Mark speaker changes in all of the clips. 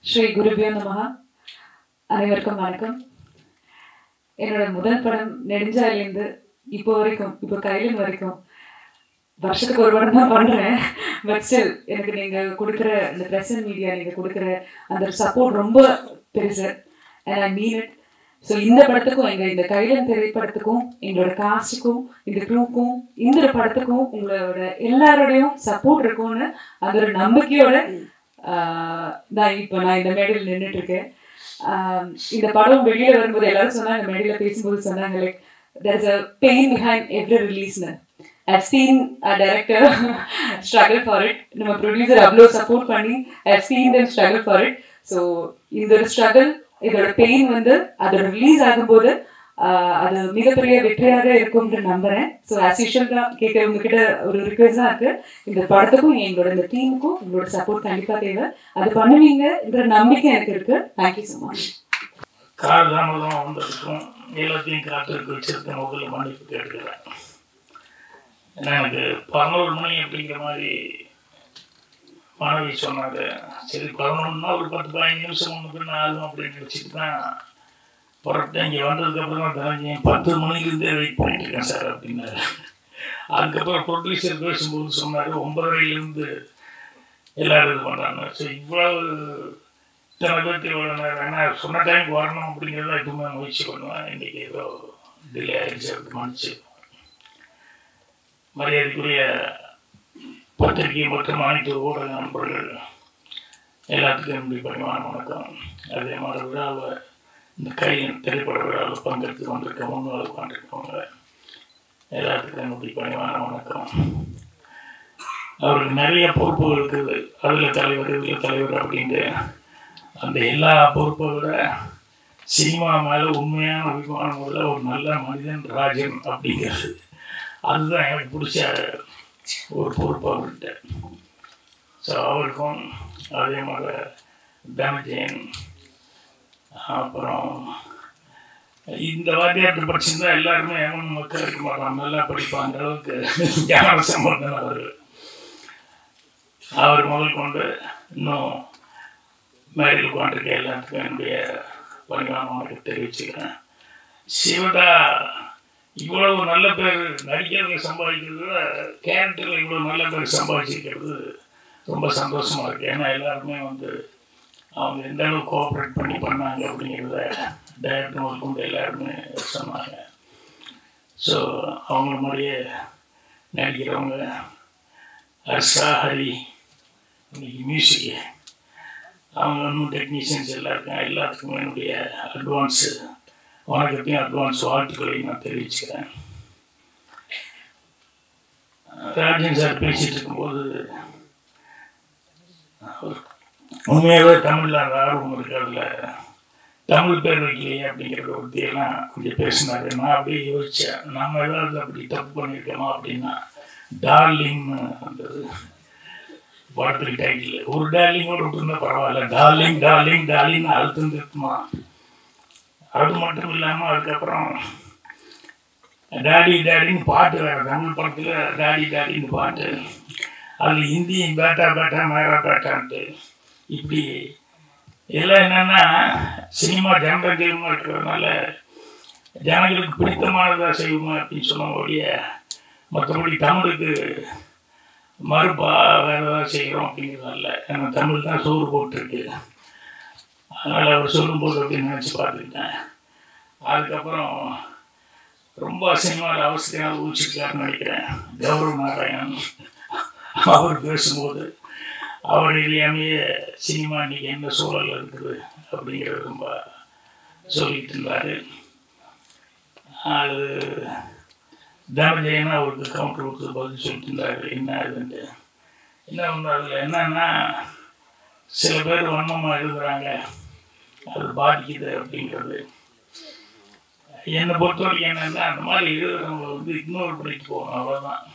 Speaker 1: ஸ்ரீ குருபியோ நமஹ. அனைவருக்கும் வணக்கம். என்னோட முதல் படம் நெடுஞ்சாலையிலேருந்து இப்போ வரைக்கும், இப்போ கையில வரைக்கும் வருஷத்துக்கு ஒரு படம் தான் பண்ணுறேன். பட் ஸ்டில் எனக்கு நீங்கள் கொடுக்குற இந்த ப்ரெஸ் அண்ட் மீடியா, நீங்கள் கொடுக்குற அந்த சப்போர்ட் ரொம்ப பெருசு. And I mean it. So இந்த படத்துக்கும் இந்த கைலன் திரைப்படத்துக்கும் எங்களோட காஸ்டுக்கும் இந்த க்ரூக்கும் இந்த படத்துக்கும் உங்களோட எல்லாரோடையும் சப்போர்ட் இருக்கும்னு அது ஒரு நம்பிக்கையோட நான் இப்போ இந்த மேடையில் நின்றுட்டு இருக்கேன். இந்த படம் வெளியே வரும்போது எல்லாரும் சொன்னாங்க, மேடையில் பேசும்போது சொன்னாங்க, like there's a pain behind every release. I've seen a director struggle for it. நம்ம ப்ரொடியூசர் அவ்வளோ சப்போர்ட் பண்ணி I've seen them struggle for it. So இந்த ஒரு ஸ்ட்ரகிள், இதோட பெயின் அதோட ரிலீஸ் ஆகும்போது அது மிகப்பெரிய வெற்றியாக இருக்கும்னு நம்புறேன். ஸோ ஆஸ் யூஷுவல் தான் கேட்குறவங்க கிட்ட ஒரு ரிக்வெஸ்ட் தான் இருக்கு, இந்த படத்துக்கும் எங்களோட இந்த டீமுக்கும் உங்களோட சப்போர்ட் கண்டிப்பாக தேவை. அது பண்ணுவீங்கன்ற நம்பிக்கை எனக்கு இருக்கு. Thank you so much.
Speaker 2: காலதாமதம் வந்திருக்கும், எல்லாத்தையும் காத்திருக்கு வச்சிருக்கேன். முதல்ல மன்னிப்பு கேட்டுக்கிறேன். ஏன்னா எனக்கு 11 மணி அப்படிங்கிற மாதிரி மாணவி சொன்னாங்க. சரி 11னா ஒரு 10-15 நிமிஷம் ஒன்று ஆகும் அப்படின்னு நினச்சிட்டு தான் புறப்பட்டு இங்கே வந்ததுக்கப்புறம் தான் தெரிஞ்சேன். 10 மணிலேருந்தே வெயிட் பண்ணிட்டு இருக்கேன் சார் அப்படின்னாரு. அதுக்கப்புறம் ப்ரொடியூசர் பேசும்போது சொன்னார் 9:30 எல்லோரும் இது பண்ணுறாங்க. ஸோ இவ்வளவு இத்தனை பேர்த்து இவ்வளோ நேரம் ஏன்னா சொன்ன டைமுக்கு வரணும் அப்படிங்கிறத எப்பவுமே முயற்சி பண்ணுவேன். இன்றைக்கி ஏதோ டிலே ஆகிடுச்சு, அதுக்கு மன்னிச்சு. மரியாதைக்குரிய பத்திரிகை மற்றும் அனைத்து ஊடக நண்பர்கள் எல்லாத்துக்கும் என்னுடைய பணிவான வணக்கம். அதே மாதிரி விழாவில் இந்த கையின் திரைப்பட விழாவில் பங்கெடுத்து வந்திருக்க முன்னாள் உட்காந்துருக்கவங்க எல்லாத்துக்கும் என்னுடைய பணிவான வணக்கம். அவருக்கு நிறைய பொறுப்புகள் இருக்குது. அதில் தலைவர், இதில் தலைவர் அப்படின்ட்டு அந்த எல்லா பொறுப்பை விட சினிமா மேலே உண்மையான அபிமானம் உள்ள ஒரு நல்ல மனிதன் ராஜன் அப்படிங்கிறது, அதுதான் எனக்கு பிடிச்ச ஒரு பொறுப்பு அவர்கிட்ட. ஸோ அவருக்கும் அதே மாதிரி தனஜெயன், அப்புறம் இந்த வாத்தியாரத்தை படிச்சிருந்தா எல்லாருமே எவன் மக்கள் இருக்க மாட்டான், நல்லா படிப்பான், அந்த அளவுக்கு ஞான சம்பந்தம் அவர் முதல் கொண்டு இன்னும் மேடையில் உட்காந்துருக்க எல்லாத்துக்கும் என்னுடைய பணிவான வணக்கத்தை தெரிவிச்சுக்கிறேன். சிவதா இவ்வளவு நல்ல பேர் நடிக்கிறதுல சம்பாதிக்கிறத விட கேரக்டரில் இவ்வளோ நல்ல பேர் சம்பாதிச்சிருக்கிறது ரொம்ப சந்தோஷமாக இருக்குது. ஏன்னா எல்லாருமே அவங்க எந்த அளவுக்கு கோஆப்ரேட் பண்ணி பண்ணாங்க அப்படிங்கிறத டைரக்டர் முதல் கொண்டு எல்லாருமே சொன்னாங்க. ஸோ அவங்கள மாதிரியே நடிக்கிறவங்க ஹர்ஷா, ஹரி, இன்னைக்கு மியூசிக்கு, அவங்க இன்னும் டெக்னீஷியன்ஸ் எல்லாத்துக்குமே என்னுடைய அட்வான்ஸு வணக்கத்தையும் அட்வான்ஸ் வாழ்த்துக்களையும் நான் தெரிவிச்சுக்கிறேன். ராஜன் சார் பேசிகிட்டு இருக்கும்போது உண்மையாகவே தமிழில் அந்த ஆர்வம் இருக்குது. அதில் தமிழ் பேர் வைக்கலையே அப்படிங்கிற ஒருத்தையெல்லாம் கொஞ்சம் பேசினாரு. நான் அப்படியே யோசித்தேன், நம்ம ஏதாவது அப்படி தப்பு பண்ணியிருக்கோமா அப்படின்னா, டார்லிங்னு வந்தது படத்துக்கு டைட்டில். ஒரு டார்லிங்கோடு விட்டுருந்தா பரவாயில்ல, டார்லிங் டார்லிங் டார்லிங்னு அழுத்தம் திருத்துமா. அது மட்டும் இல்லாமல் அதுக்கப்புறம் டாடி டாடின்னு பாட்டு வேறு, தமிழ் படத்தில் டாடி டாடின்னு பாட்டு, அதில் ஹிந்தியும் பேட்டா பேட்டா மேரா பேட்டான்ட்டு இப்படி எல்லாம் என்னென்னா சினிமா ஜனரஞ்சகமாக இருக்கிறதுனால ஜனங்களுக்கு பிடித்தமானதாக செய்வோம் அப்படின்னு சொன்ன ஒழிய மற்றபடி தமிழுக்கு மறுப்பா வேறு ஏதாவது செய்கிறோம் அப்படிங்கிறதால. ஏன்னா தமிழ் தான் சோறு போட்டிருக்கு. அதனால் அவர் சொல்லும்போது அப்படின்னு நினச்சி பார்த்துக்கிட்டேன். அதுக்கப்புறம் ரொம்ப சினிமாவில் அவசியம் ஊச்சிருக்காருன்னு நினைக்கிறேன் கௌரவ நாராயணன். அவர் பேசும்போது அவர் இல்லையாமையே சினிமா இன்றைக்கி என்ன சூழல் இருக்குது அப்படிங்கிறது ரொம்ப சொல்லிட்டு இருந்தார். அது தனஜெயனா அவருக்கு கவுண்டர் கொடுத்து பதில் சொல்லிட்டு இருந்தார். என்ன இதுன்ட்டு என்ன ஒன்று அதில் என்னன்னா, சில பேர் வன்மமாக எழுதுகிறாங்க, அது பாதிக்குது அப்படிங்கிறது. என்னை பொறுத்த வரைக்கும் என்னென்னா, அந்த மாதிரி எழுதுகிறவங்களை இக்னோர் பண்ணிட்டு போகணும், அவ்வளோதான்.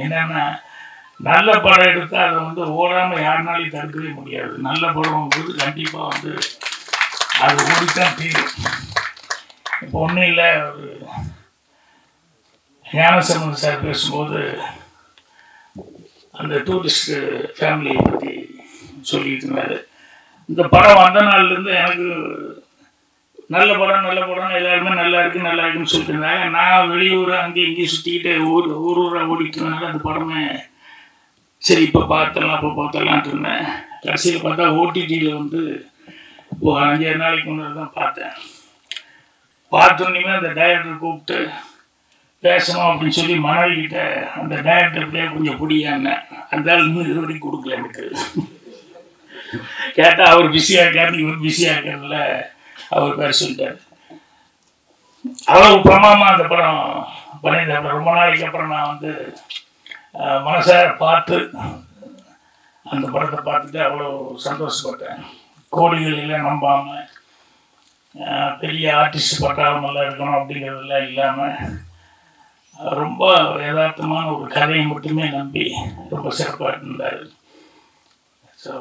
Speaker 2: என்னென்னா நல்ல படம் எடுத்தால் அதை ஓடாமல் யாருனாலையும் தடுக்கவே முடியாது. நல்ல படம் கண்டிப்பாக அது ஓடித்தான் தீரும். இப்போ ஒன்றும் இல்லை, ஒரு ஞானசம்பந்தன் சார் பேசும்போது அந்த டூரிஸ்ட் ஃபேமிலியை பற்றி சொல்லிட்டு இருந்தார். இந்த படம் வந்த நாள்லேருந்து எனக்கு நல்ல படம் எல்லாருமே நல்லா இருக்குன்னு சொல்லிட்டு இருந்தாங்க. நான் வெளியூர் அங்கே இங்கேயும் சுற்றிக்கிட்டு ஊராக ஓடிட்டுனால அந்த படமே சரி இப்போ பார்த்தலான்ட்டு இருந்தேன். கடைசியில் பார்த்தா ஓடிடியில் வந்து 5-6 நாளைக்கு முன்னாடி தான் பார்த்தேன். பார்த்தோன்னே அந்த டைரக்டர் கூப்பிட்டு பேசணும் அப்படின்னு சொல்லி மனைவிக்கிட்ட அந்த டைரக்டர்கிட்டே கொஞ்சம் பிடியான்னு அந்த ஆள் இன்னும் இது வரைக்கும் கொடுக்கல எனக்கு. கேட்டால் அவர் பிஸியாக இருக்காரு, இவர் பிஸியாக இருக்கிறதுல அவர் பேர் சொல்லிட்டார். அவ்வளோ பிரமாதமாக அந்த படம் பண்ணியிருந்தேன். ரொம்ப நாளைக்கு அப்புறம் நான் வந்து மனசார பார்த்து அந்த படத்தை பார்த்துட்டு அவ்வளோ சந்தோஷப்பட்டேன். கோடிகளில் நம்பாமல் பெரிய ஆர்டிஸ்ட் பட்டாளமெல்லாம் இருக்கணும் அப்படிங்கிறதெல்லாம் இல்லாமல் ரொம்ப யதார்த்தமான ஒரு கதையை மட்டுமே நம்பி ரொம்ப சிறப்பாக இருந்தார். ஸோ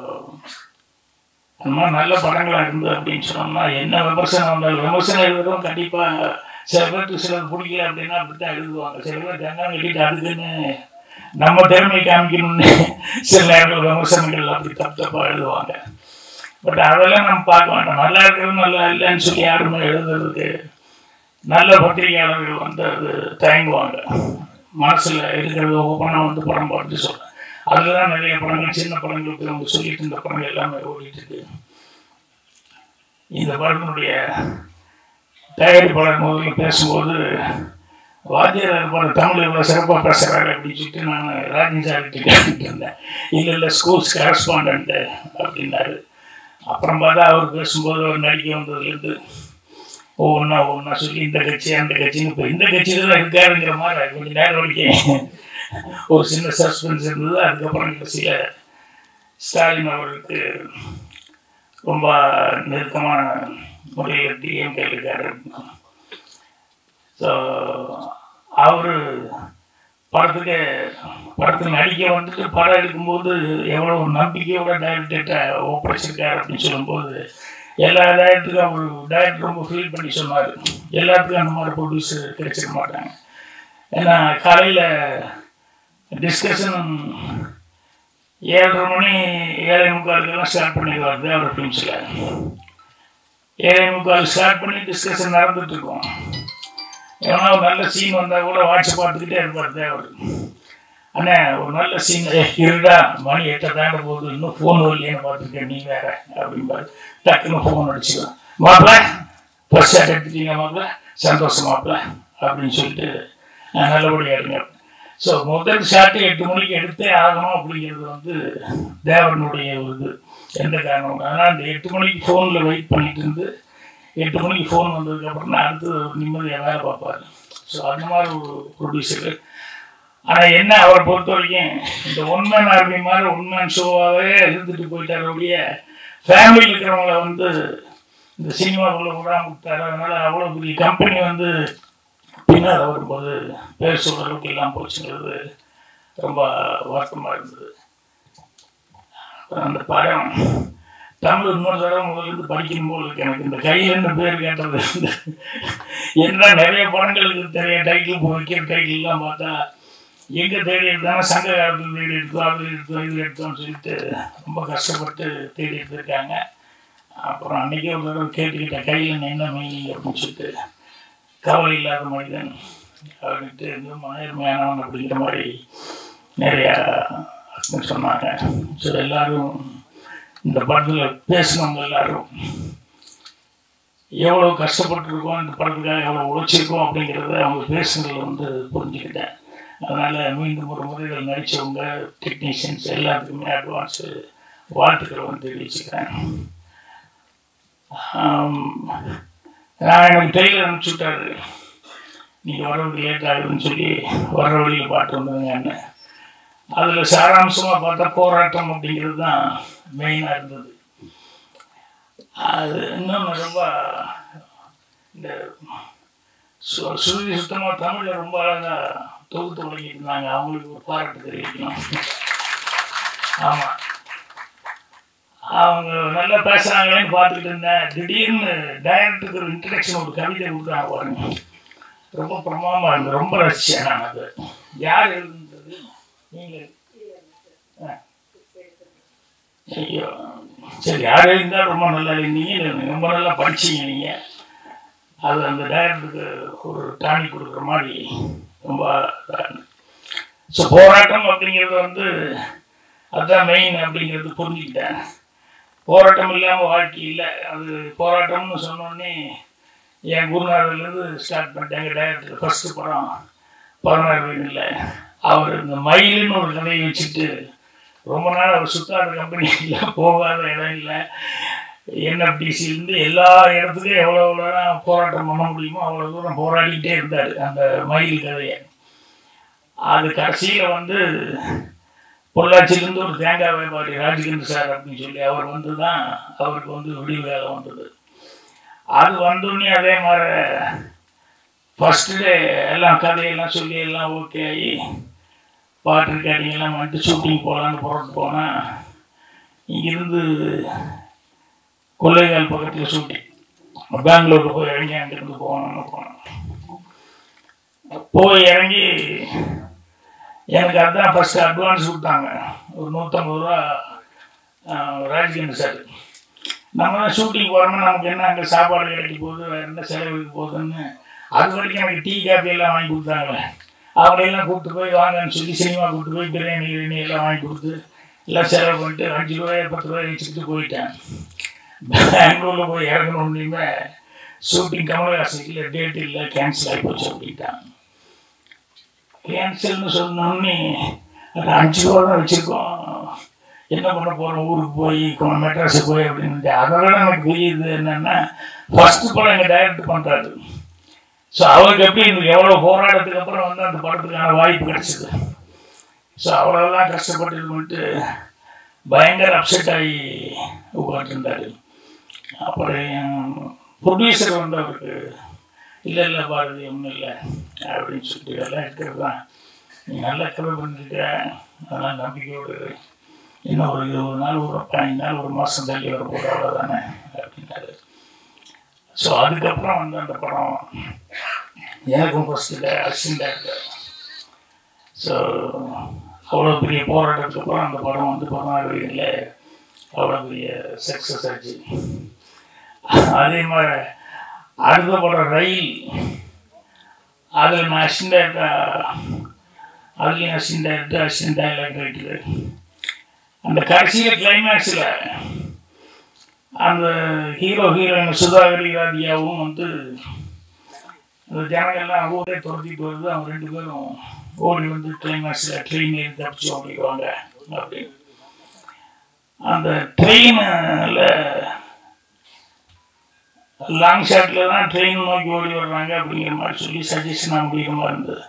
Speaker 2: அந்த மாதிரி நல்ல படங்களாக இருந்தது அப்படின்னு சொன்னோம்னா என்ன விமர்சனம் வந்தாலும் விமர்சனம் எழுதுறோம். கண்டிப்பாக சில பேருக்கு சிலர் பிடிக்கல அப்படின்னா அப்படி தான் எழுதுவாங்க. சில பேர் கங்காரம் கட்டிட்டு அதுக்குன்னு நம்ம திறமை காமிக்கணும்னு சில நேரங்கள் விமர்சனங்கள் அப்படி தப்பாக எழுதுவாங்க. பட் அதெல்லாம் நம்ம பார்க்க வேண்டாம். நல்லா இருக்கிறது நல்லா இல்லைன்னு சொல்லி யாருமே எழுதுறதுக்கு நல்ல பத்திரிகையாளர்கள் வந்து அது தயங்குவாங்க. மனசில் இருக்கிறத ஓப்பனாக வந்து படம் பார்த்து சொல்கிறேன். அதில் தான் நிறைய படங்கள் சின்ன படங்களுக்கு அவங்க சொல்லிட்டு இருந்த படங்கள் எல்லாமே ஓடிட்டு இருக்கு. இந்த படத்தினுடைய தயாரிப்பாளர் முதல்ல பேசும்போது வாத்தியார் படம் தமிழ் இவ்வளோ சிறப்பாக பேசுகிறாரு அப்படின்னு சொல்லிட்டு நான் ராஜன் சார்கிட்ட கேட்டுட்டு இருந்தேன். இல்லை ஸ்கூல்ஸ் கரஸ்பாண்டன்ட்டு அப்படின்னாரு. அப்புறம் பார்த்தா அவர் பேசும்போது அவர் நடிக்க வந்ததுலேருந்து ஒவ்வொன்றா சொல்லி இந்த கட்சி அந்த கட்சின்னு இப்போ இந்த கட்சியில் தான் இருக்காருங்கிற மாதிரி கொஞ்சம் நேரம் வரைக்கும் ஒரு சின்ன சஸ்பென்ஸ் இருந்தது. அதுக்கப்புறம் கடைசியில் ஸ்டாலின் அவர்களுக்கு ரொம்ப நெருக்கமான முறையில் டிஎம்கே இருக்காரு. ஸோ அவர் படத்துக்கு நடிக்க வந்துட்டு படம் எடுக்கும்போது எவ்வளோ நம்பிக்கையோட டைரக்டர்கிட்ட ஒப்படைச்சிருக்காரு அப்படின்னு சொல்லும்போது எல்லா டைரக்டருக்கும் அவர் டைரக்டர் ரொம்ப ஃபீல் பண்ணி சொன்னார். எல்லாத்துக்கும் அந்த மாதிரி ப்ரொடியூசர் கிடைச்சிட மாட்டாங்க. ஏன்னா காலையில் டிஸ்கஷன் 7:30 மணி 7:45 ஸ்டார்ட் பண்ணிடுவார் தேவர் ஃபிலிம்ஸில். 7:45 ஸ்டார்ட் பண்ணி டிஸ்கஷன் நடந்துட்டுருக்கோம். ஏன்னா ஒரு நல்ல சீன் வந்தால் கூட வாட்சை பார்த்துக்கிட்டே இருப்பார் தேவர். அண்ணே ஒரு நல்ல சீன் இருடா மணி 8 தாண்ட போகுது இன்னும் ஃபோன் வரலையேன்னு பார்த்துருக்கேன் நீ வேற அப்படின்பாரு. டக்குன்னு ஃபோன் அடிச்சுக்கலாம். மாப்பிள்ள ஃபர்ஸ்ட் ஷாட் எடுத்துட்டீங்க மாப்பிள்ள சந்தோஷம் மாப்பிள்ள அப்படின்னு சொல்லிட்டு நல்லபடியாக இருங்க. ஸோ முதல் ஷாட்டு 8 மணிக்கு எடுத்தே ஆகணும் அப்படிங்கிறது வந்து தேவனுடைய ஒரு இது. எந்த காரணம் ஆனால் அந்த 8 மணிக்கு ஃபோனில் வெயிட் பண்ணிட்டு இருந்து 8 மணிக்கு ஃபோன் வந்ததுக்கப்புறம் தான் அடுத்து நிம்மதியாக வேலை பார்ப்பார். ஸோ அந்த மாதிரி ஒரு ப்ரொடியூசரு. ஆனால் என்ன அவரை பொறுத்த வரைக்கும் இந்த ஒன்மேன் ஆர்மி மாதிரி ஒன்மேன் ஷோவாகவே இருந்துட்டு போயிட்டார். அப்படியே ஃபேமிலியில் இருக்கிறவங்கள வந்து இந்த சினிமாக்குள்ளே விடாம விட்டார். அதனால் அவ்வளோ பெரிய கம்பெனி வந்து பின்னால் வரும்போது பேர் சொல்கிற அளவுக்கு எல்லாம் போச்சுங்கிறது ரொம்ப வருத்தமாக இருந்தது. அந்த படம் தமிழ் இன்னொரு தடவை முதலிருந்து படிக்கும் போது எனக்கு இந்த கையிலேருந்து பேர் கேட்டது என்ன நிறைய படங்களுக்கு தெரிய டைட்டில் வைக்கிற டைட்டில்லாம் பார்த்தா எங்கே தேடி எடுத்தாலும் சங்க காலத்தில் தேடி எடுத்தோம் அதில் எடுத்தோம் இதில் எடுத்தோம்னு சொல்லிட்டு ரொம்ப கஷ்டப்பட்டு தேடி எடுத்துருக்காங்க. அப்புறம் அன்றைக்கே ஒரு தடவை கேட்டுக்கிட்ட கையில் என்ன மீனிங் அப்படின்னு சொல்லிட்டு கவலை இல்லாத மனிதன் அப்படின்ட்டு இன்னும் நேர்மையானவன் அப்படிங்கிற மாதிரி நிறையா சொன்னாங்க. ஸோ எல்லோரும் இந்த படத்தில் பேசினவங்க எல்லோரும் எவ்வளோ கஷ்டப்பட்டுருக்கோம் இந்த படத்துக்காக எவ்வளோ உழைச்சிருக்கோம் அப்படிங்கிறத அவங்க பேசுனதில் வந்து புரிஞ்சுக்கிட்டேன். அதனால் மீண்டும் ஒரு முறைகள் நடித்தவங்க டெக்னீஷியன்ஸ் எல்லாத்துக்குமே அட்வான்ஸு வாழ்த்துக்களை வந்து தெரிவிச்சுக்கிறேன். நான் எனக்கு டெய்லர் அனுப்பிச்சுட்டாரு நீங்கள் வர்றதுக்கு லேட் ஆகுதுன்னு சொல்லி வர்ற வழியில் பாட்டு வந்துருங்கன்னு. அதில் சாராம்சமாக பார்த்தா போராட்டம் அப்படிங்கிறது தான் மெயினாக இருந்தது. அது இன்னும் ரொம்ப இந்த சுருதி சுத்தமாக தமிழில் ரொம்ப அழகாக தொகுத்து வழங்கியிருந்தாங்க. அவங்களுக்கு ஒரு பாராட்டு தெரிவிக்கணும். ஆமாம் அவங்க நல்லா பேசுகிறாங்களேன்னு பார்த்துக்கிட்டு இருந்தேன். திடீர்னு டைரக்டருக்கு ஒரு இன்ட்ரடக்ஷன் ஒரு கவிதை கொடுத்தாங்க பாருங்க. ரொம்ப பிரமாதமாக இருந்தது. ரொம்ப ரசித்தேன் நான். அது யார் எழுதுன்றது நீங்கள் ஐயோ சரி, யார் இருந்தால் ரொம்ப நல்லா இருந்தீங்க, ரொம்ப நல்லா படிச்சிங்க நீங்கள். அது அந்த டைரக்டருக்கு ஒரு டானிக் கொடுக்குற மாதிரி ரொம்ப. ஸோ போராட்டம் அப்படிங்கிறது வந்து அதுதான் மெயின் அப்படிங்கிறது புரிஞ்சுக்கிட்டேன். போராட்டம் இல்லாமல் வாழ்க்கை இல்லை. அது போராட்டம்னு சொன்னோடனே என் குருநாதர்லேருந்து ஸ்டார்ட் பண்ணிட்டாங்க. டைரக்டர் ஃபஸ்ட்டு படம் 16 வயதில் அவர் இந்த மயிலுன்னு ஒரு கதையை வச்சுட்டு ரொம்ப நாள் அவர் சுத்தாத கம்பெனியில் போகாத இடம் இல்லை. என்எஃப்டிசிலேருந்து எல்லா இடத்துக்கும் எவ்வளோ போராட்டம் பண்ண முடியுமோ அவ்வளோ தூரம் போராடிக்கிட்டே இருந்தார் அந்த மயில் கதையை. அது கடைசியில் வந்து பொள்ளாச்சியிலேருந்து ஒரு தேங்காய் வியாபாரி ராஜ்கிரண் சார் அப்படின்னு சொல்லி அவர் வந்து தான் அவருக்கு வந்து விடிவு வேலை வந்தது. அது வந்தோடனே அதே மாதிரி ஃபஸ்ட்டு டே எல்லாம் கதையெல்லாம் சொல்லி எல்லாம் ஓகே ஆகி பாட்டு ரெக்கார்டிங்கெல்லாம் வந்துட்டு ஷூட்டிங் போகலான்னு புறப்பட்டு போனால் இங்கேருந்து கொள்ளைகால் பக்கத்தில் ஷூட்டிங் பெங்களூருக்கு போய் இறங்கி அங்கேருந்து போனோம். போய் இறங்கி எனக்கு அதுதான் ஃபஸ்ட்டு அட்வான்ஸ் கொடுத்தாங்க ஒரு 150 ரூபா ராஜ்கிரண் சார். நம்ம தான் ஷூட்டிங் போகிறோம்னா நமக்கு என்ன அங்கே சாப்பாடு கிடைக்க போகுது, வேறு என்ன செலவுக்கு போகுதுன்னு அது வரைக்கும் எனக்கு டீ காஃபி எல்லாம் வாங்கி கொடுத்தாங்களே. அவங்களையெல்லாம் கூப்பிட்டு போய் வாங்கன்னு சொல்லி சினிமா கூப்பிட்டு போய் பிரியாணி எல்லாம் வாங்கி கொடுத்து எல்லாம் செலவு பண்ணிட்டு 5 ரூபாய் 10 ரூபாய் வச்சுக்கிட்டு போயிட்டேன். பெங்களூரில் போய் இறங்கணுன்னே ஷூட்டிங் கமலஹாசனுக்கு இல்லை, டேட் இல்லை, கேன்சல் ஆகி போச்சு அப்படின்ட்டாங்க. கேன்சல்னு சொன்னோன்னே அது 5 ரூபா தான் வச்சுருக்கோம், என்ன பண்ண போகிறோம், ஊருக்கு போய் மெட்ராஸுக்கு போய் அப்படின்ட்டு. அதோட எனக்கு புரியுது என்னென்னா ஃபஸ்ட்டு படம் எங்கள் டைரக்ட் பண்ணுறாரு. ஸோ அவருக்கு எப்படி இந்த எவ்வளோ போராட்டத்துக்கு அப்புறம் வந்து அந்த படத்துக்கான வாய்ப்பு கிடச்சிது. ஸோ அவ்வளோதான் கஷ்டப்பட்டு இது பண்ணிட்டு பயங்கர அப்செட் ஆகி உட்காந்துருந்தார். அப்புறம் ப்ரொடியூசர் வந்து அவருக்கு இல்லை பாரதி ஒன்றும் இல்லை அப்படின்னு சொல்லிட்டு எல்லாம் இருக்கிறது தான், நீ நல்லா கதை பண்ணிருக்க, அதெல்லாம் நம்பிக்கையோடு இன்னும் ஒரு 20 நாள் ஒரு 15 நாள் ஒரு மாதம் தள்ளி வர போகிற அவ்வளோதானே அப்படின்னாரு. ஸோ அதுக்கப்புறம் வந்து அந்த படம் எனக்கும் ஃபஸ்ட்டில் அசிஸ்டன்ட் டைரக்டர். ஸோ அவ்வளோ பெரிய போராட்டத்துக்கு அப்புறம் அந்த படம் வந்து 16 வயதில் அவ்வளோ பெரிய சக்ஸஸ் ஆச்சு. அதே மாதிரி அடுத்த படம் ரயில், அதில் நான் அசிஸ்டன்ட் டைரக்டர், அதுலேயும் assistant director, assistant dialogue writer. அந்த கடைசியில் கிளைமேக்ஸில் அந்த ஹீரோயின் சுதாகரி ராதியாவும் வந்து அந்த ஜனங்கள்லாம் ஊரே துரத்திட்டு வருது, அவங்க 2 பேரும் ஓடி வந்து கிளைமேக்ஸில் ட்ரெயினில் தப்பிச்சு ஓடிடுவாங்க அப்படின்னு. அந்த ட்ரெயினில் லாங் ஷாட்டில் தான் ட்ரெயின் நோக்கி ஓடி வர்றாங்க அப்படிங்கிற மாதிரி சொல்லி சஜஷனாக முடிகிற மாதிரி இருந்தது.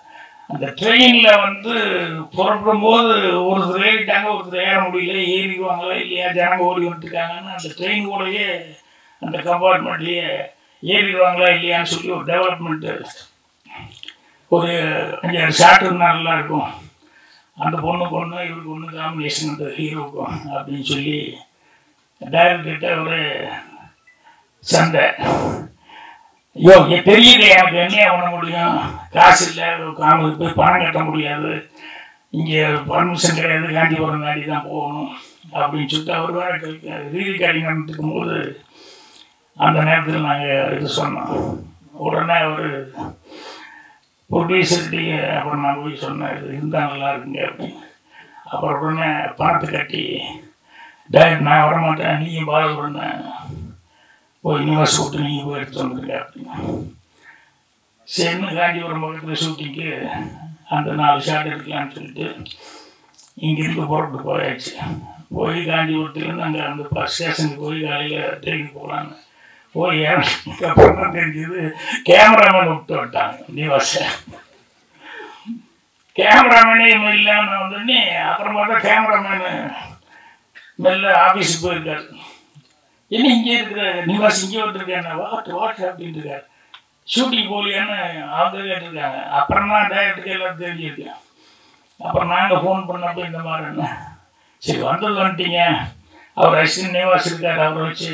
Speaker 2: அந்த ட்ரெயினில் வந்து புறப்படும் போது ஒருத்தர் ஏறிட்டாங்க, ஒருத்தர் ஏற முடியல, ஏறிடுவாங்களா இல்லையா, ஜனங்க ஓடி வந்துட்டுருக்காங்கன்னு அந்த ட்ரெயின் கூடயே அந்த கம்பார்ட்மெண்ட்லேயே ஏறிடுவாங்களா இல்லையான்னு சொல்லி ஒரு டெவலப்மெண்ட்டு ஒரு 5-6 ஷாட் இருந்தால் நல்லாயிருக்கும். அந்த பொண்ணுக்கு ஒன்று இவருக்கு ஒன்று காம்பினேஷன் அந்த ஹீரோக்கும் அப்படின்னு சொல்லி டைரக்டர்கிட்ட ஒரு சண்டை. ஐயோ தெரியுது எனக்கு என்ன பண்ண முடியும், காசு இல்லை, காமத்துக்கு போய் பணம் கட்ட முடியாது, இங்கே பர்மிஷன் கிடையாது, காஞ்சிபுரம் நாடி தான் போகணும் அப்படின்னு சொல்லிட்டு அவர் வேறு ரீரிகார்டிங் நடந்துருக்கும் போது அந்த நேரத்தில் நாங்கள் இது சொன்னோம். உடனே அவர் ப்ரொடியூசர்கிட்டே அப்புறம் நான் போய் சொன்னேன், இது இருந்தால் நல்லா இருக்குங்க அப்படின்னு. அப்புறம் உடனே பணத்தை கட்டி நான் வரமாட்டேன், நீயும் பாலகுடன் போய் யூனிவர்ஸ் விட்டு நீங்கள் போய் எடுத்து வந்துருங்க அப்படின்னு. சரின்னு காஞ்சிபுரம் பக்கத்தில் ஷூட்டிங்கு அந்த 4 ஷாட் எடுக்கலான்னு சொல்லிட்டு இங்கேருந்து புறப்பட்டு போயாச்சு. போய் காஞ்சிபுரத்துலேருந்து அங்கே அந்த பஸ் ஸ்டேஷனுக்கு போய் காலையில் ட்ரெயினுக்கு போகலான்னு போய் அப்புறம் தான் தெரிஞ்சது கேமராமேன் விட்டு விட்டாங்க நிவாசை. கேமராமேனே இல்லாமல் வந்தோடனே அப்புறம் பார்த்தா கேமராமேனு மெல்ல ஆஃபீஸுக்கு போயிருக்காரு. என்ன இங்கே இருக்கிற நிவாஸ் இங்கே வந்துருக்காங்க, வாட் அப்படின்னு இருக்காரு. ஷூட்டிங் போகலையான்னு அவங்க கேட்டிருக்காங்க. அப்புறம் தான் டைரக்டருக்கு எல்லாம் தெரிஞ்சிருக்கேன். அப்புறம் நாங்கள் ஃபோன் பண்ணப்போ இந்த மாதிரி சரி வந்துட்டீங்க, அவர் அசிஸ்டன்ட் நிவாஸ் இருக்கார், அவரை வச்சு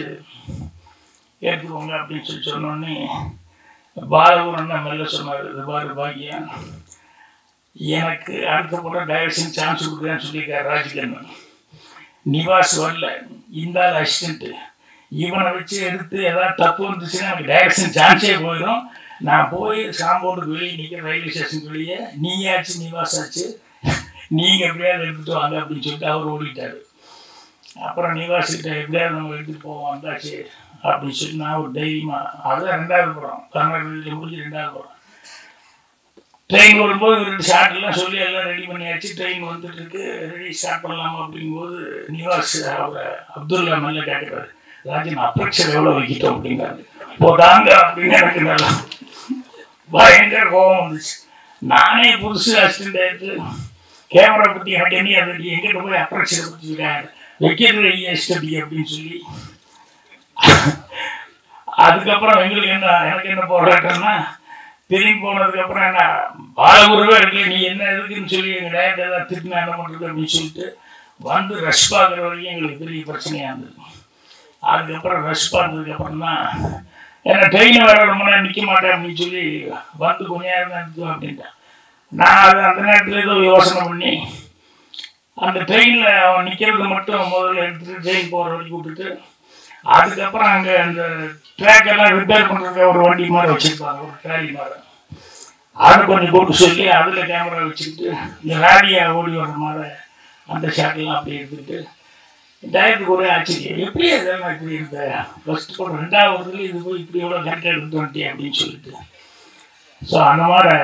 Speaker 2: கேட்டுக்கோங்க அப்படின்னு சொல்லி சொன்னோடனே பாலகுடன் மெல்ல சொன்னார், இது பாரு பாக்கியம், எனக்கு அடுத்த படம் டைரக்ஷன் சான்ஸ் கொடுக்குறேன்னு சொல்லியிருக்காரு ராஜ்கிரண். நிவாஸ் வரல, இந்த அசிஸ்டண்ட்டு. இவனை வச்சு எடுத்து ஏதாவது தப்பு வந்துச்சுன்னா எனக்கு டைரக்ஷன் சான்ஸே போயிடும். நான் போய் சாம்போர்டுக்கு வெளியே நிற்கிற ரயில்வே ஸ்டேஷனுக்கு வெளியே, நீயாச்சு நிவாஸ் ஆச்சு, நீங்கள் எப்படியாவது எடுத்துகிட்டு வாங்க அப்படின்னு சொல்லிட்டு அவர் ஓடிட்டார். அப்புறம் நிவாஸ்கிட்ட எப்படியாவது நம்ம எடுத்துகிட்டு போவோம் வந்தாச்சு அப்படின்னு சொல்லி நான் ஒரு தைரியமாக, அதுதான் 2வது படம், கர்நாடகத்தில் முடிஞ்சு 2வது படம். ட்ரெயின் வரும்போது 2 ஷார்ட்லாம் சொல்லி எல்லாம் ரெடி பண்ணியாச்சு. ட்ரெயின் வந்துட்டு இருக்கு, ரெடி ஸ்டார்ட் பண்ணலாமா அப்படிங்கும்போது நிவாஸ் அவரை அப்துல்லா மேலே கேட்குறாரு, ராஜன் அப்ரேக்ஷன் எவ்வளோ வைக்கிட்டோம் அப்படிங்கிறாரு. போட்டாங்க அப்படின்னு எனக்கு நல்லா பயங்கர கோபம் வந்துச்சு. நானே புதுசு அசிஸ்டண்ட் ஆகிட்டு கேமரா பற்றி எனக்கு என்ன அதை எங்கிட்ட போய் அப்ரேக்ஷனை பற்றி வைக்கிறது எஸ்டடி அப்படின்னு சொல்லி. அதுக்கப்புறம் எங்களுக்கு எனக்கு என்ன போராட்டம்னா, திரும்பி போனதுக்கப்புறம் என்ன பாலகுருவே இருக்குல்ல, நீ என்ன இருக்குன்னு சொல்லி எங்கள் டேரக்டர் ஏதாவது திட்டினா என்ன பண்ணுறது அப்படின்னு சொல்லிட்டு வந்து ரஷ் பார்க்குற வரைக்கும் எங்களுக்கு பெரிய பிரச்சனையாக இருந்தது. அதுக்கப்புறம் ரஷ் பார்த்ததுக்கப்புறம் தான் ஏன்னா ட்ரெயினை வேற ரொம்ப நேரம் நிற்க மாட்டேன் அப்படின்னு சொல்லி வந்து கொஞ்ச நேரம் தான் நிற்கும் அப்படின்ட்டான். நான் அது அந்த நேரத்தில் ஏதோ யோசனை பண்ணி அந்த ட்ரெயினில் அவன் நிற்கிறது மட்டும் முதல்ல எடுத்துகிட்டு ட்ரெயின் போகிற வரைக்கும் விட்டுட்டு, அதுக்கப்புறம் அங்கே அந்த ட்ராக்கெல்லாம் ரிப்பேர் பண்ணுறதுக்கு ஒரு வண்டி மாதிரி வச்சுருப்பாங்க, ஒரு ட்ராலி மாதிரி. அதை கொஞ்சம் போட்டு சொல்லி அதில் கேமரா வச்சுக்கிட்டு இந்த ராடியாக ஓடி வர்ற மாதிரி அந்த ஷாட்லாம் அப்படி எடுத்துக்கிட்டு டைரக்டருக்கு ஒரே ஆச்சரியம், எப்படி அதெல்லாம் இப்படி இருந்த ஃபஸ்ட்டு படம் 2வது இது போய் இப்படி எவ்வளோ கரெக்டாக எடுத்துட்டு வந்துட்டேன் அப்படின்னு சொல்லிட்டு. ஸோ அந்த மாதிரி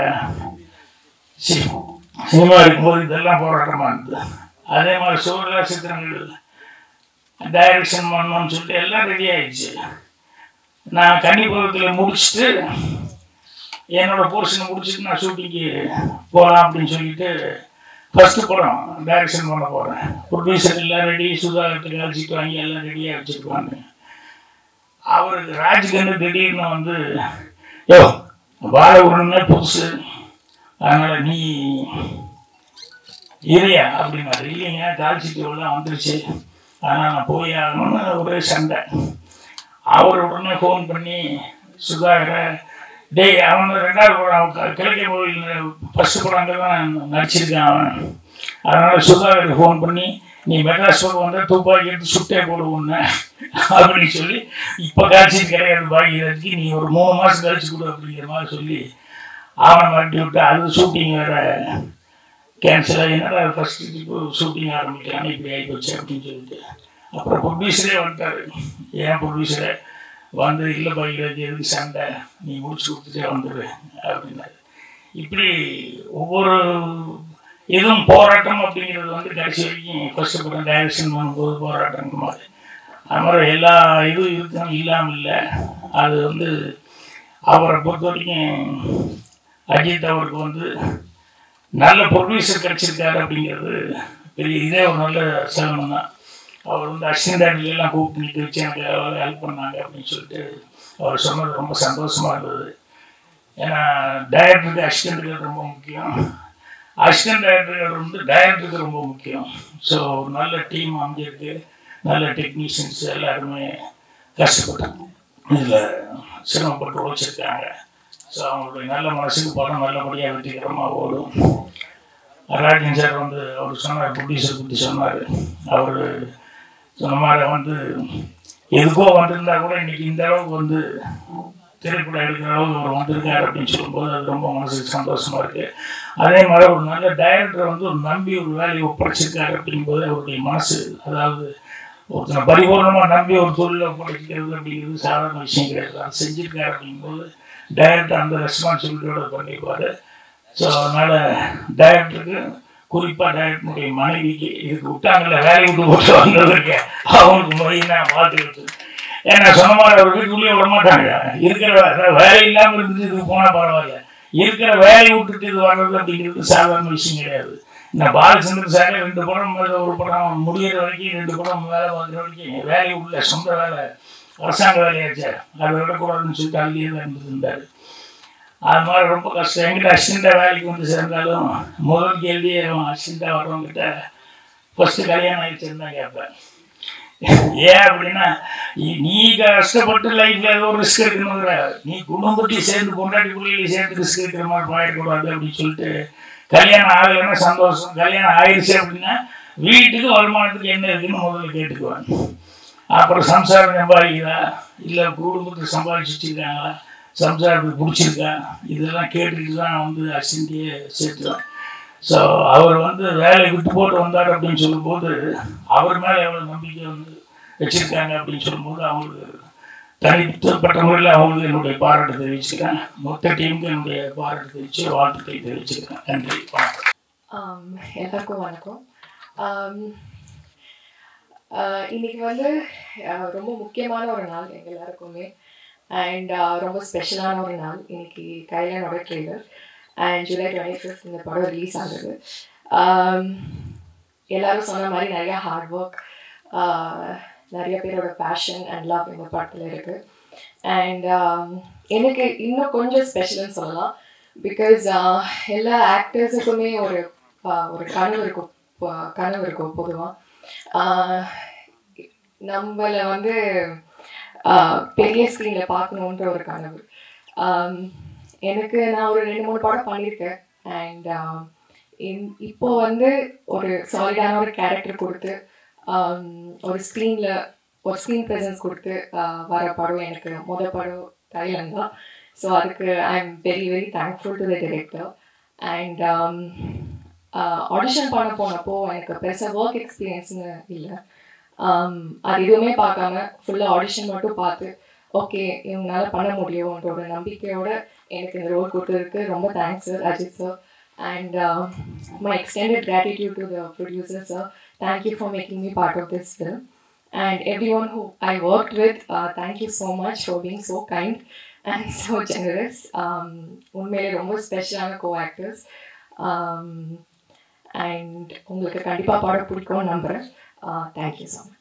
Speaker 2: சினிமா இருக்கும்போது இதெல்லாம் போராட்டமாக இருந்தது. அதே மாதிரி சோழ சித்திரங்கள் டைரக்ஷன் பண்ணணும்னு சொல்லிட்டு எல்லாம் ரெடி ஆகிடுச்சு. நான் கன்னிபுரத்தில் முடிச்சுட்டு என்னோடய போர்ஷனை முடிச்சுட்டு நான் ஷூட்டிங்கு போகலாம் அப்படின்னு சொல்லிட்டு ஃபஸ்ட்டு படம் டைரக்ஷன் பண்ண போகிறேன். ப்ரொடியூசர் எல்லாம் ரெடி, சுதாகரத்துக்கு அழைச்சிட்டு வாங்கி எல்லாம் ரெடியாக வச்சுருப்பாங்க. அவருக்கு ராஜ்கண்ணு திடீர்னு வந்து யோ பாலகுருன்னே புதுசு, அதனால் நீ இல்லையா அப்படின்னாரு. இல்லைங்க கால்ஷீட் எவ்வளோ வந்துருச்சு, அதனால் நான் போய் ஆகணும்னு ஒரே சண்டை. அவர் உடனே ஃபோன் பண்ணி சுதாகரை, டேய் அவன் 2வது படம் கிழக்கே கோவில் ஃபஸ்ட்டு படம் அங்கே தான் நடிச்சிருக்கான் அவன், அதனால் சுதாகருக்கு ஃபோன் பண்ணி நீ மெட்ராஸ் பக்கம் வந்தால் துப்பாக்கி எடுத்து சுட்டே போடுவோன்னு அப்படின்னு சொல்லி, இப்போ கால்ஷீட் கிடையாது பாக்கியராஜுக்கு, நீ ஒரு 3 மாதம் கழிச்சு கொடு அப்படிங்கிற மாதிரி சொல்லி அவனை மாட்டி விட்டு அது ஷூட்டிங் வேறு கேன்சல் ஆகி என்னடா ஃபஸ்ட்டு ஷூட்டிங் ஆரம்பிக்கலாம் இப்படி ஆகி போச்சு அப்படின்னு சொல்லிட்டு. அப்புறம் ப்ரொடியூசரே வந்துட்டார். ஏன் ப்ரொடியூசரை வந்து இல்லை பாக்கியராஜ் எதுக்கு சண்டை, நீ முடிச்சு கொடுத்துட்டே வந்துடு அப்படின்னாரு. இப்படி ஒவ்வொரு இதுவும் போராட்டம் அப்படிங்கிறது வந்து கடைசி வரைக்கும் ஃபஸ்ட்டு படம் டைரக்ஷன் பண்ணும்போது போராட்டம் மாதிரி. அது மாதிரி எல்லா இதுவும் இருக்கும், இல்லாமல் இல்லை. அது வந்து அவரை பொறுத்த வரைக்கும் அஜித் அவருக்கு வந்து நல்ல ப்ரொடியூசர் கிடச்சிருக்காரு அப்படிங்கிறது பெரிய இதே ஒரு நல்ல சகனம் தான். அவர் வந்து அசிஸ்டன்ட்லாம் கூப்பிட்டு நிற்க வச்சு எனக்கு ஹெல்ப் பண்ணாங்க அப்படின்னு சொல்லிட்டு அவர் சொன்னது ரொம்ப சந்தோஷமாக இருந்தது. ஏன்னா டைரக்டருக்கு அசிஸ்டண்ட்டுகள் ரொம்ப முக்கியம், அசிஸ்டன்ட் டைரக்டர்கள் வந்து டைரக்டருக்கு ரொம்ப முக்கியம். ஸோ நல்ல டீம் அமைஞ்சிருக்கு, நல்ல டெக்னீஷியன்ஸ் எல்லாருமே கஷ்டப்பட்டாங்க, இதில் சிரமப்பட்டு உழைச்சிருக்காங்க. ஸோ அவங்களுடைய நல்ல மனசுக்கு படம் நல்லபடியாக வெற்றிகரமாக ஓடும். ராஜன் சார் வந்து அவர் சொன்னார், ப்ரொடியூசர் பற்றி சொன்னார். அவர் சொன்ன மாதிரி வந்து எதுக்கோ வந்திருந்தா கூட இன்றைக்கி இந்த அளவுக்கு வந்து திரைப்படம் எடுக்கிற அளவுக்கு அவர் வந்திருக்காரு அப்படின்னு சொல்லும்போது அது ரொம்ப மனசுக்கு சந்தோஷமாக இருக்குது. அதே மாதிரி ஒரு நல்ல டைரக்டர் வந்து ஒரு நம்பி ஒரு வேலையை ஒப்படைச்சிருக்காரு அப்படிங்கும்போது அவருடைய மனசு, அதாவது ஒருத்தனை பரிபூர்ணமாக நம்பி ஒரு தொழிலை ஒப்படைக்கிறது அப்படிங்கிறது சாதாரண விஷயம் கிடையாது. அது செஞ்சுருக்காரு அப்படிங்கும்போது டைரக்டர் அந்த ரெஸ்பான்சிபிலிட்டியோட பண்ணிப்பார். ஸோ அதனால் டைரக்டருக்கு, குறிப்பாக டைரக்டருடைய மனைவிக்கு இதுக்கு விட்டாங்கல்ல வேலையை விட்டு போட்டு வந்ததுக்கு அவங்களுக்கு மெயினாக பார்த்துக்கிட்டு. ஏன்னா சொன்ன மாதிரி அவர் வீட்டுக்குள்ளேயே விட மாட்டாங்க. இருக்கிற வேலை இல்லாமல் இருந்துட்டு இதுக்கு போனால் பரவாயில்ல, இருக்கிற வேலையை விட்டுட்டு இது வர்றது அப்படிங்கிறது சாதாரண விஷயம் கிடையாது. இந்த பாலச்சந்திரன் சாரே 2 படம் ஒரு படம் முடிகிற வரைக்கும் 2 படம் வேலை பார்க்குற வரைக்கும் வேலையை உள்ள சொந்த வேலை அரசாங்க வேலையாச்சு அதை விடக்கூடாதுன்னு சொல்லிட்டு அங்கேயே தான் இருந்துருந்தார். அது மாதிரி ரொம்ப கஷ்டம். எங்கிட்ட அசிஸ்டண்ட்டாக வேலைக்கு வந்து சேர்ந்தாலும் முதல் கேள்வியே அசிஸ்டண்ட்டாக வர்றவங்கிட்ட ஃபஸ்ட்டு கல்யாணம் ஆகிடுச்சுன்னு தான் கேட்பேன். ஏன் அப்படின்னா நீ கஷ்டப்பட்டு லைஃப்பில் ஏதோ ஒரு ரிஸ்க் எடுக்கணுங்கிற, நீ குடும்பத்தையும் சேர்ந்து பொண்டாட்டி பிள்ளைகளையும் சேர்ந்து ரிஸ்க் எடுக்கிற மாதிரி போயிடக்கூடாது அப்படின்னு சொல்லிட்டு கல்யாணம் ஆகலைன்னா சந்தோஷம், கல்யாணம் ஆயிடுச்சு அப்படின்னா வீட்டுக்கு வருமானத்துக்கு என்ன இருக்குன்னு முதல்ல கேட்டுக்குவேன். அப்புறம் சம்சாரம் சம்பாதிக்கிறா, இல்லை குடும்பத்துக்கு சம்பாதிச்சு வச்சுருக்காங்களா, சம்சாரத்துக்கு பிடிச்சிருக்கா, இதெல்லாம் கேட்டுக்கிட்டு தான் வந்து அசிண்டியே சேர்த்துவேன். ஸோ அவர் வந்து வேலையை விட்டு போட்டு வந்தார் அப்படின்னு சொல்லும்போது அவர் மேலே எவ்வளோ நம்பிக்கை வந்து வச்சுருக்காங்க அப்படின்னு சொல்லும்போது அவங்களுக்கு தனிப்பட்ட முறையில் அவங்களுக்கு என்னுடைய பாராட்டு தெரிவிச்சுக்கிறேன். மொத்த டீமுக்கு என்னுடைய பாராட்டு தெரிவித்து வாழ்த்துக்களை தெரிவிச்சுக்கிறேன். நன்றி, வணக்கம்.
Speaker 3: எல்லாருக்கும் வணக்கம். இன்னைக்கு வந்து ரொம்ப முக்கியமான ஒரு நாள் எங்கள் எல்லாருக்குமே, அண்ட் ரொம்ப ஸ்பெஷலான ஒரு நாள். இன்னைக்கு கைலானோட ட்ரெய்லர் அண்ட் July 25th இந்த படம் ரிலீஸ் ஆகுது. எல்லோரும் சொன்ன மாதிரி நிறையா ஹார்ட் ஒர்க், நிறைய பேரோட பேஷன் அண்ட் லவ் இந்த படத்தில் இருக்குது. அண்ட் எனக்கு இன்னும் கொஞ்சம் ஸ்பெஷல்னு சொல்லலாம். பிகாஸ் எல்லா ஆக்டர்ஸுக்குமே ஒரு கனவு இருக்கும் பொதுவாக. நம்மளை வந்து பெரிய ஸ்க்ரீனில் பார்க்கணுன்ற ஒரு கனவு. எனக்கு நான் ஒரு 2-3 படம் பண்ணியிருக்கேன். அண்ட் இப்போ வந்து ஒரு சாலிடான ஒரு கேரக்டர் கொடுத்து ஒரு ஸ்க்ரீன் ப்ரெசன்ஸ் கொடுத்து வர படம் எனக்கு முதல் படம் தைலண்ட் தான். ஸோ அதுக்கு I am very very thankful to the director. And audition பண்ண போனப்போ எனக்கு பெருசாக ஒர்க் எக்ஸ்பீரியன்ஸ்னு இல்லை. அது எதுவுமே பார்க்காம ஃபுல்லாக ஆடிஷன் மட்டும் பார்த்து ஓகே இவங்களால பண்ண முடியும்ன்ற ஒரு நம்பிக்கையோடு எனக்கு இந்த ரோல் கொடுத்ததுக்கு ரொம்ப thanks sir, Ajith sir. And my extended gratitude to the producer sir. Thank you for making me part of this film. And everyone who I worked with, thank you so much for being so kind and so generous. உண்மையிலே ரொம்ப ஸ்பெஷலான co-actors. And உங்களுக்கு கண்டிப்பாக பாட பிடிக்கும்னு நம்புகிறேன். Thank you so much.